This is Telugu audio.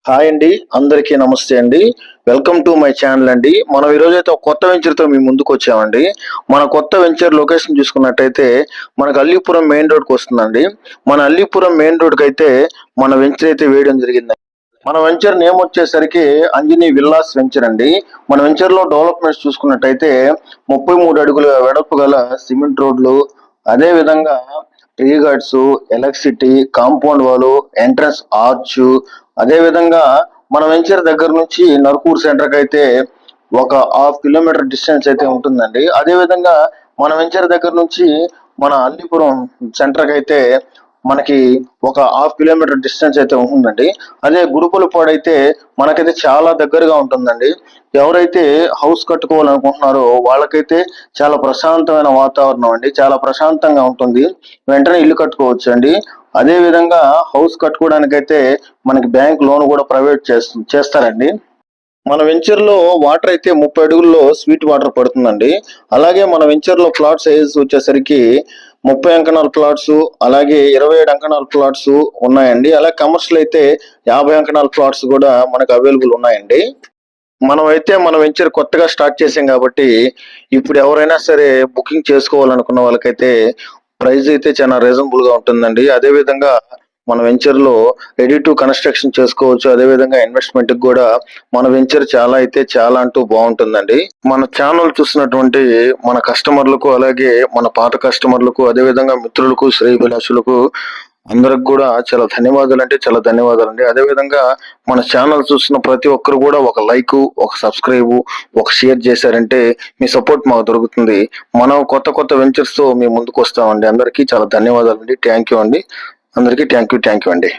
హాయ్ అండి, అందరికీ నమస్తే అండి. వెల్కమ్ టు మై ఛానల్ అండి. మనం ఈరోజు అయితే ఒక కొత్త వెంచర్తో మీ ముందుకు వచ్చామండి. మన కొత్త వెంచర్ లొకేషన్ చూసుకున్నట్టయితే మనకు అల్లీపురం మెయిన్ రోడ్కి వస్తుందండి. మన అల్లీపురం మెయిన్ రోడ్కి అయితే మన వెంచర్ అయితే వేయడం జరిగింది. మన వెంచర్ నేమ్ వచ్చేసరికి అంజనీ విల్లాస్ వెంచర్ అండి. మన వెంచర్లో డెవలప్మెంట్స్ చూసుకున్నట్టయితే 33 అడుగుల వెడల్పు గల సిమెంట్ రోడ్లు, అదే విధంగా tree guards, electricity, compound wall, entrance arch, అదే విధంగా మన వెంచర్ దగ్గర నుంచి నర్కూర్ సెంటర్ కి అయితే ఒక హాఫ్ కిలోమీటర్ డిస్టెన్స్ అయితే ఉంటుందండి. అదే విధంగా మన వెంచర్ దగ్గర నుంచి మన అల్లీపురం సెంటర్ కి అయితే మనకి ఒక హాఫ్ కిలోమీటర్ డిస్టెన్స్ అయితే ఉంటుందండి. అదే గురుకులపాడు అయితే మనకైతే చాలా దగ్గరగా ఉంటుందండి. ఎవరైతే హౌస్ కట్టుకోవాలనుకుంటున్నారో వాళ్ళకైతే చాలా ప్రశాంతమైన వాతావరణం అండి, చాలా ప్రశాంతంగా ఉంటుంది. వెంటనే ఇల్లు కట్టుకోవచ్చు అండి. అదే విధంగా హౌస్ కట్టుకోవడానికైతే మనకి బ్యాంక్ లోన్ కూడా ప్రొవైడ్ చేస్తారండి. మన వెంచర్ లో వాటర్ అయితే 30 అడుగుల్లో స్వీట్ వాటర్ పడుతుందండి. అలాగే మన వెంచర్ లో ప్లాట్ సైజ్ వచ్చేసరికి 30 అంకణాల ప్లాట్స్, అలాగే 27 అంకణాల ప్లాట్స్ ఉన్నాయండి. అలాగే కమర్షియల్ అయితే 50 అంకణాల ప్లాట్స్ కూడా మనకు అవైలబుల్ ఉన్నాయండి. మనం అయితే మన వెంచర్ కొత్తగా స్టార్ట్ చేసాం కాబట్టి ఇప్పుడు ఎవరైనా సరే బుకింగ్ చేసుకోవాలనుకున్న వాళ్ళకైతే ప్రైస్ అయితే చాలా రీజనబుల్ గా ఉంటుందండి. అదే విధంగా మన వెంచర్ లో రెడీ టు కన్స్ట్రక్షన్ చేసుకోవచ్చు. అదే విధంగా ఇన్వెస్ట్మెంట్ కి కూడా మన వెంచర్ చాలా అయితే చాలా అంటూ బాగుంటుందండి. మన ఛానల్ చూసినటువంటి మన కస్టమర్లకు, అలాగే మన పాత కస్టమర్లకు, అదే విధంగా మిత్రులకు, శ్రేయభిలాషులకు అందరికి కూడా చాలా ధన్యవాదాలు అంటే చాలా ధన్యవాదాలు అండి. అదేవిధంగా మన ఛానల్ చూస్తున్న ప్రతి ఒక్కరు కూడా ఒక లైక్, ఒక సబ్స్క్రైబ్, ఒక షేర్ చేశారంటే మీ సపోర్ట్ మాకు దొరుకుతుంది. మనం కొత్త కొత్త వెంచర్స్ తో మీ ముందుకు వస్తామండి. అందరికీ చాలా ధన్యవాదాలు అండి. థ్యాంక్ యూ అండి. అందరికీ థ్యాంక్ యూ అండి.